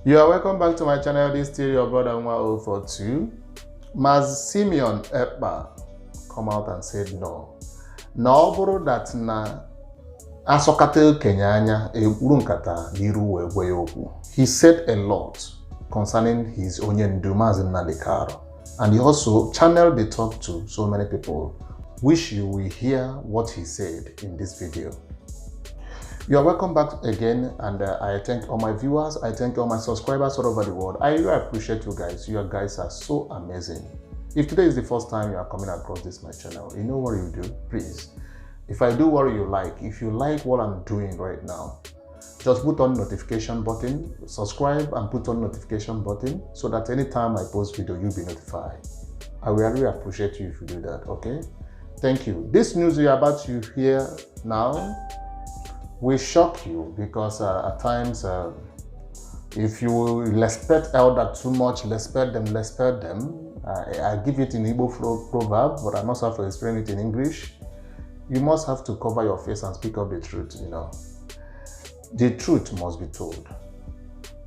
You are welcome back to my channel. This is still your brother 1042. Mazi Ekpa come out and said no. No, bro, that na asokate kenyanya nkata niru wewe. He said a lot concerning his onye Mazi Nnamdi, and he also channeled the talk to so many people. Wish you will hear what he said in this video. You are welcome back again, and I thank all my viewers, I thank all my subscribers all over the world. I really appreciate you guys. You guys are so amazing. If today is the first time you are coming across this my channel, you know what you do? Please, if I do what you like, if you like what I'm doing right now, just put on notification button, subscribe and put on notification button so that anytime I post video, you'll be notified. I will really appreciate you if you do that, okay? Thank you. This news you're about to hear now will shock you because at times if you respect elder too much, respect them. I give it in Igbo proverb, but I must have to explain it in English. You must have to cover your face and speak up the truth, you know. The truth must be told.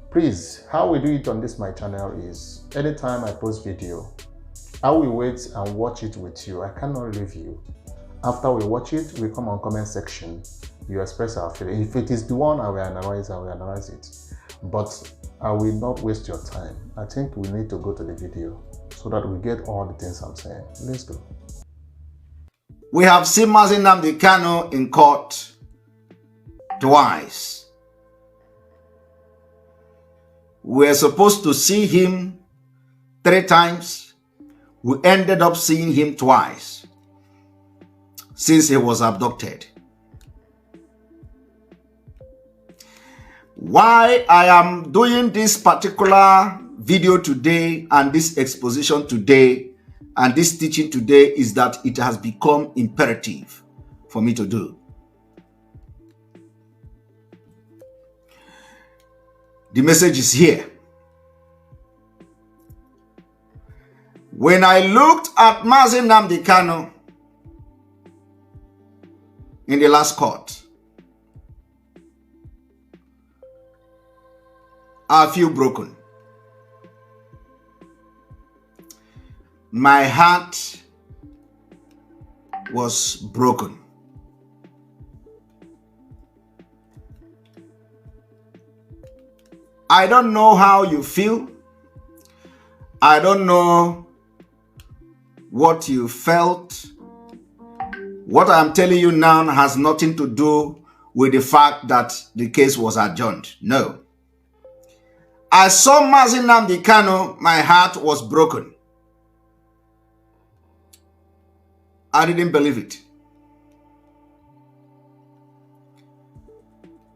Please, how we do it on this my channel is anytime I post video, I will wait and watch it with you. I cannot leave you. After we watch it, we come on comment section. You express our feeling. If it is the one I will analyze it. But I will not waste your time. I think we need to go to the video so that we get all the things I'm saying. Let's go. We have seen Mazi Nnamdi Kanu in court twice. We're supposed to see him 3 times. We ended up seeing him twice since he was abducted. Why I am doing this particular video today and this exposition today and this teaching today is that it has become imperative for me to do. The message is here. When I looked at Mazi Nnamdi Kanu in the last court, I feel broken. My heart was broken. I don't know how you feel. I don't know what you felt. What I'm telling you now has nothing to do with the fact that the case was adjourned. No. I saw Mazi Nnamdi Kanu, my heart was broken. I didn't believe it.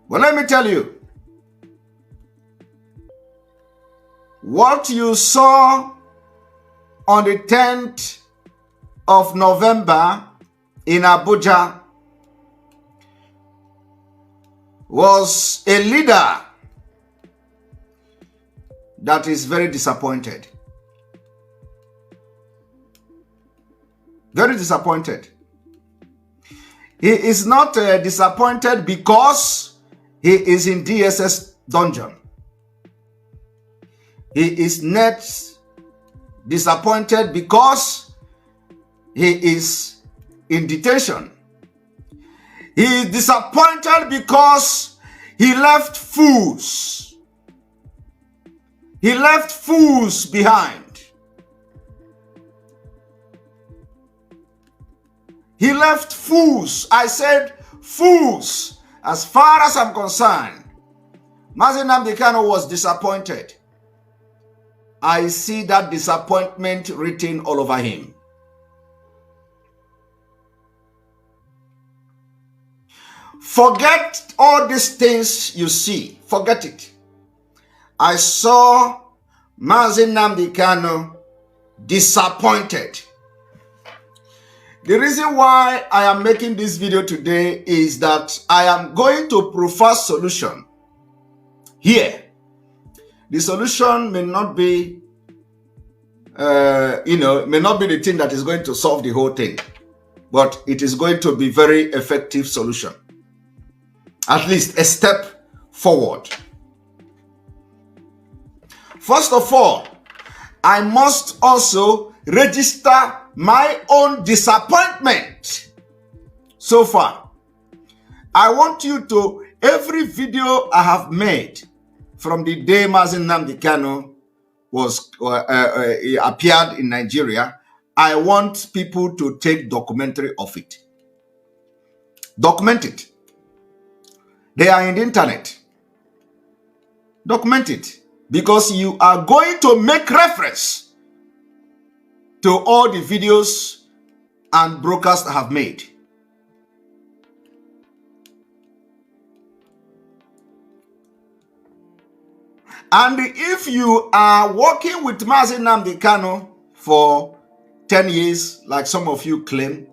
But let me tell you, what you saw on the 10th of November in Abuja was a leader that is very disappointed. Very disappointed. He is not disappointed because he is in DSS dungeon. He is not disappointed because he is in detention. He is disappointed because he left fools. He left fools behind. He left fools. I said fools. As far as I'm concerned, Mazi Nnamdi Kanu was disappointed. I see that disappointment written all over him. Forget all these things you see. Forget it. I saw Mazi Nnamdi Kanu disappointed. The reason why I am making this video today is that I am going to prefer solution here. The solution may not be, may not be the thing that is going to solve the whole thing, but it is going to be very effective solution. At least a step forward. First of all, I must also register my own disappointment so far. I want you to, every video I have made from the day Mazi Nnamdi Kanu was appeared in Nigeria, I want people to take documentary of it. Document it. They are in the internet. Document it. Because you are going to make reference to all the videos and broadcasts I have made. And if you are working with Mazi Nnamdi Kanu for 10 years, like some of you claim,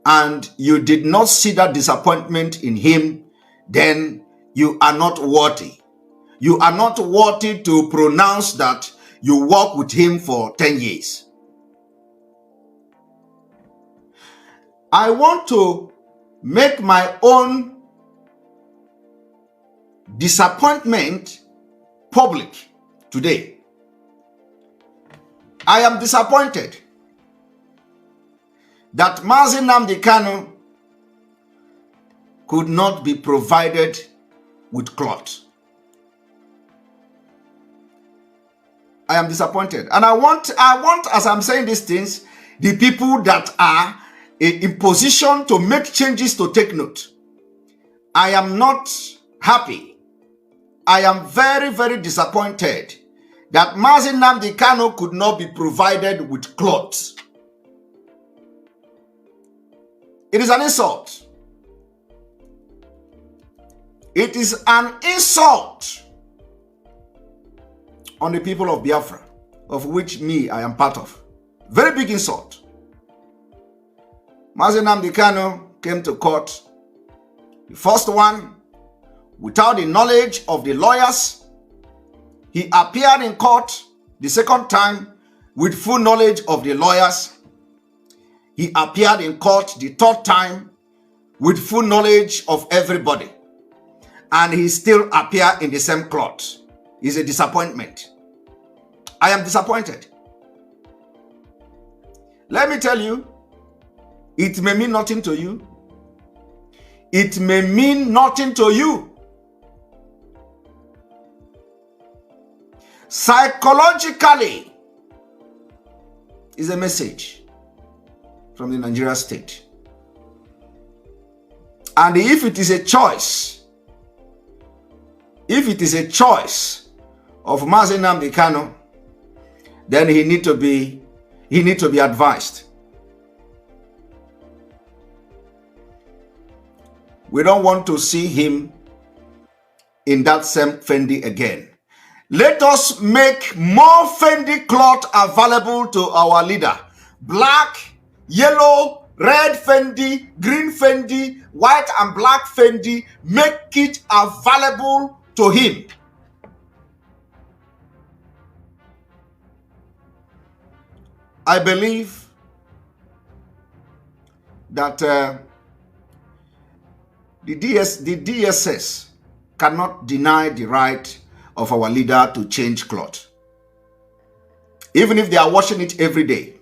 and you did not see that disappointment in him, then you are not worthy. You are not worthy to pronounce that you work with him for 10 years. I want to make my own disappointment public today. I am disappointed that Mazi Nnamdi Kanu could not be provided with clot. I am disappointed. And I want, as I'm saying these things, the people that are in position to make changes to take note. I am not happy. I am very, very disappointed that Mazi Nnamdi Kanu could not be provided with clothes. It is an insult. It is an insult on the people of Biafra, of which I am part of. Very big insult. Mazi Nnamdi Kanu came to court, the first one, without the knowledge of the lawyers. He appeared in court the second time with full knowledge of the lawyers. He appeared in court the third time with full knowledge of everybody. And he still appeared in the same cloth. It's a disappointment. I am disappointed. Let me tell you, it may mean nothing to you. It may mean nothing to you. Psychologically, is a message from the Nigeria state. And if it is a choice, of Mazi Nnamdi Kanu, then he need to be advised. We don't want to see him in that same fendi again. Let us make more fendi cloth available to our leader. Black, yellow, red fendi, green fendi, white and black fendi. Make it available to him. I believe that the DSS cannot deny the right of our leader to change cloth, even if they are washing it every day.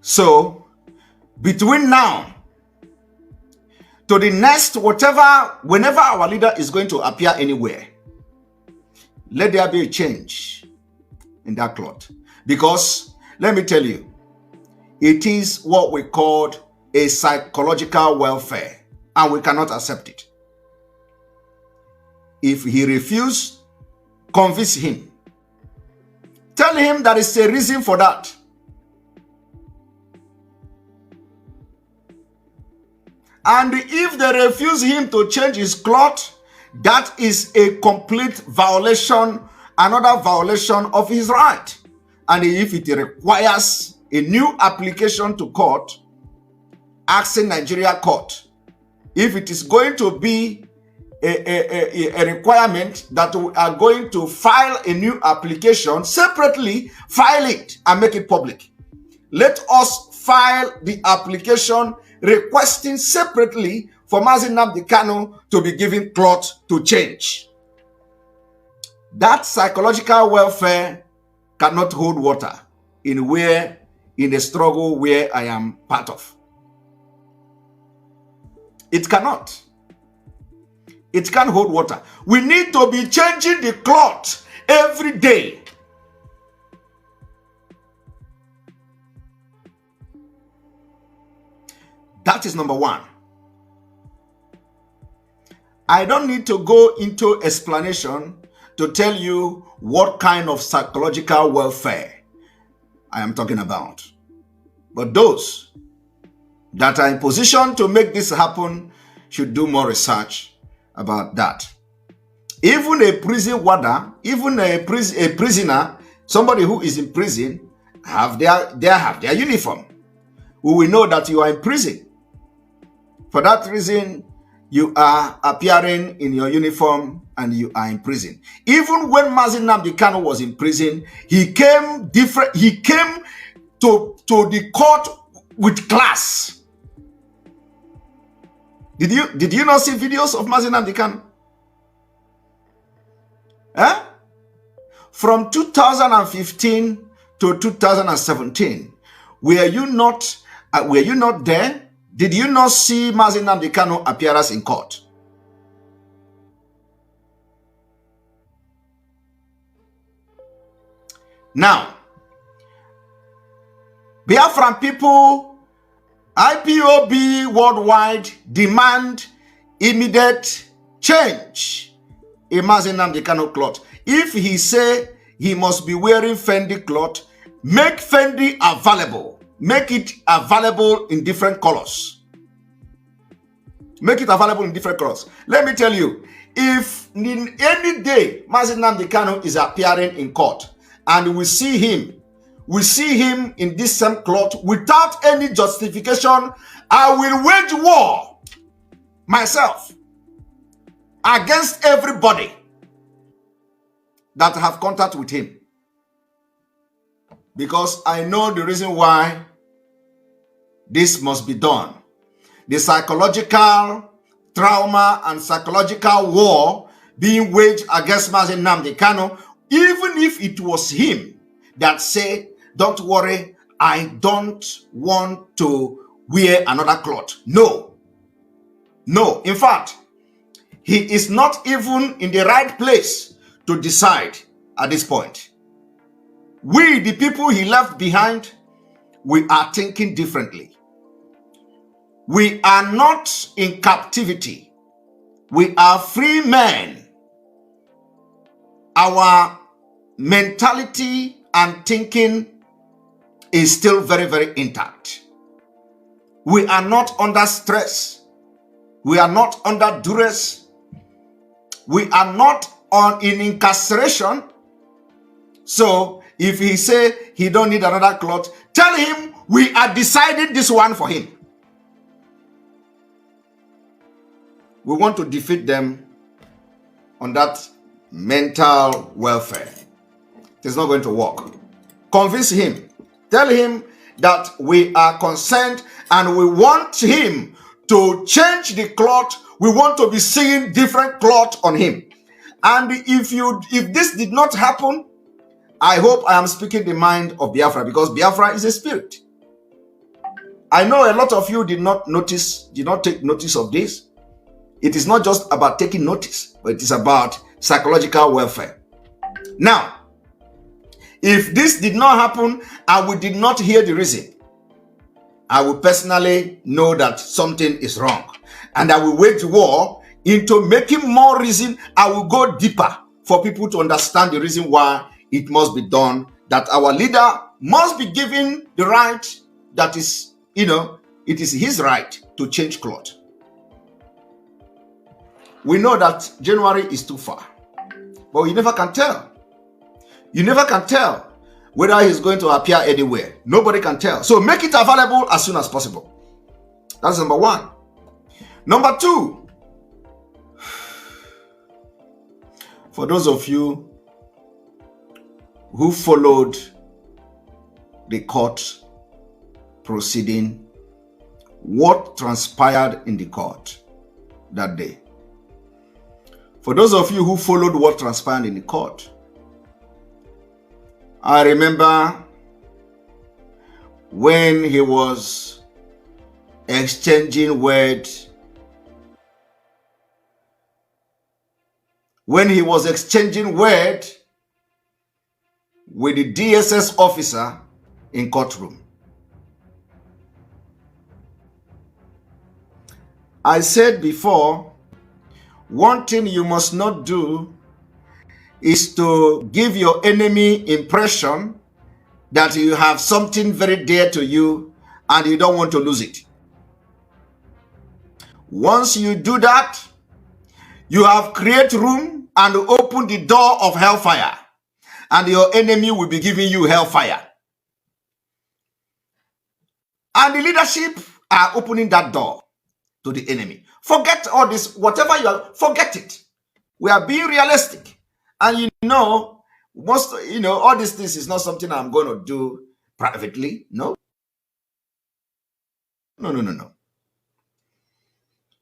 So, between now to the next whenever our leader is going to appear anywhere, let there be a change in that cloth. Because, let me tell you, it is what we call a psychological welfare, and we cannot accept it. If he refuses, convince him. Tell him there is a reason for that. And if they refuse him to change his cloth, that is a complete violation, another violation of his right. And if it requires a new application to court, asking Nigeria court, if it is going to be a requirement that we are going to file a new application, separately file it and make it public. Let us file the application requesting separately for Mazi Nnamdi Kanu to be given clot to change. That psychological welfare cannot hold water in a struggle where I am part of. It cannot. It can't hold water. We need to be changing the clot every day. That is number one. I don't need to go into explanation to tell you what kind of psychological welfare I am talking about. But those that are in position to make this happen should do more research about that. Even a prison warder, even a prisoner, somebody who is in prison, have their uniform. We will know that you are in prison. For that reason, you are appearing in your uniform and you are in prison. Even when Mazi Nnamdi Kanu was in prison, he came different. He came to the court with class. Did you not see videos of Mazi Nnamdi Kanu? Huh? From 2015 to 2017, were you not there? Did you not see Mazi Nnamdi Kanu appearance in court? Now, Biafran people, IPOB worldwide demand immediate change in Mazi Nnamdi Kanu cloth. If he say he must be wearing fendi cloth, make fendi available. Make it available in different colors. Make it available in different colors. Let me tell you, if in any day Mazi Nnamdi Kanu is appearing in court and we see him in this same cloth without any justification, I will wage war myself against everybody that have contact with him. Because I know the reason why this must be done. The psychological trauma and psychological war being waged against Mazi Nnamdi Kanu, even if it was him that said, don't worry, I don't want to wear another cloth. No. No. In fact, he is not even in the right place to decide at this point. We, the people he left behind, we are thinking differently. We are not in captivity. We are free men. Our mentality and thinking is still very, very intact. We are not under stress. We are not under duress. We are not in incarceration. So if he say he don't need another cloth, tell him we are deciding this one for him. We want to defeat them on that mental welfare. It is not going to work. Convince him. Tell him that we are concerned and we want him to change the cloth. We want to be seeing different cloth on him. And if this did not happen, I hope I am speaking the mind of Biafra, because Biafra is a spirit. I know a lot of you did not take notice of this. It is not just about taking notice, but it is about psychological welfare. Now, if this did not happen and we did not hear the reason, I will personally know that something is wrong. And I will wage war into making more reason. I will go deeper for people to understand the reason why it must be done, that our leader must be given the right that is, it is his right to change cloth. We know that January is too far, but you never can tell. You never can tell whether he's going to appear anywhere. Nobody can tell. So make it available as soon as possible. That's number one. Number two, for those of you who followed the court proceeding what transpired in the court that day. For those of you who followed what transpired in the court, I remember when he was exchanging words, with the DSS officer in courtroom. I said before, one thing you must not do is to give your enemy impression that you have something very dear to you and you don't want to lose it. Once you do that, you have created room and opened the door of hellfire, and your enemy will be giving you hellfire. And the leadership are opening that door to the enemy. Forget all this, whatever you are, forget it. We are being realistic. And all these things is not something I'm going to do privately. No.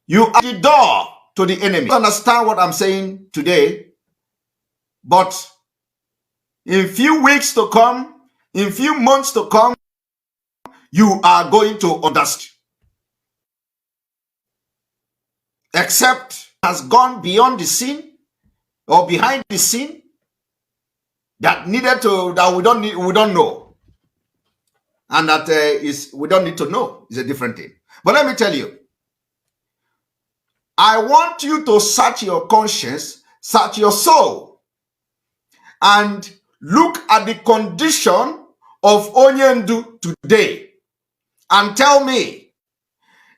You are the door to the enemy. You understand what I'm saying today? But in few weeks to come, in few months to come, you are going to understand. Except has gone beyond the scene or behind the scene that we don't know. And that we don't need to know is a different thing. But let me tell you, I want you to search your conscience, search your soul, and look at the condition of Onyendu today and tell me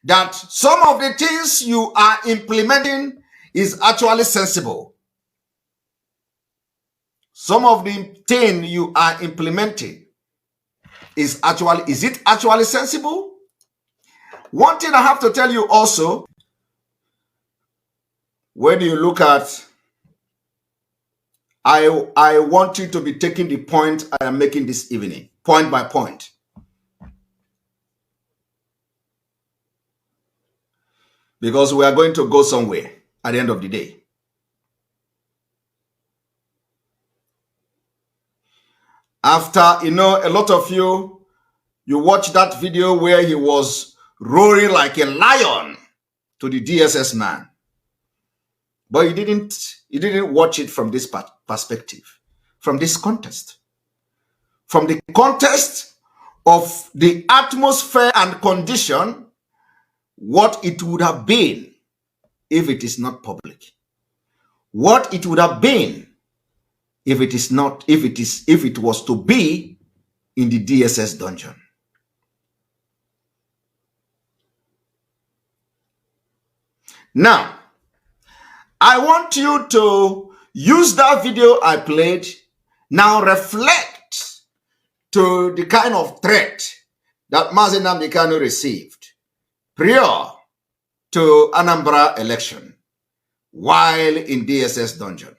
that some of the things you are implementing is actually sensible. Some of the things you are implementing is it actually sensible? One thing I have to tell you also, when you look at, I want you to be taking the point I am making this evening, point by point. Because we are going to go somewhere at the end of the day. After, a lot of you watched that video where he was roaring like a lion to the DSS man. But you didn't watch it from this perspective, from this context. From the context of the atmosphere and condition, what it would have been if it is not public. What it would have been if it was to be in the DSS dungeon. Now, I want you to use that video I played, now reflect to the kind of threat that Mazi Nnamdi Kanu received prior to Anambra election while in DSS dungeon.